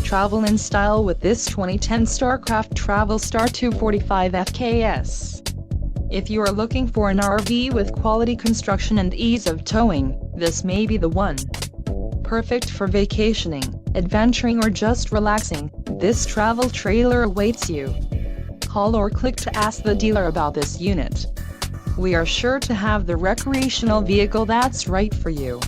Travel in style with this 2010 Starcraft Travel Star 245 FKS. If you are looking for an RV with quality construction and ease of towing, this may be the one. Perfect for vacationing, adventuring or just relaxing, this travel trailer awaits you. Call or click to ask the dealer about this unit. We are sure to have the recreational vehicle that's right for you.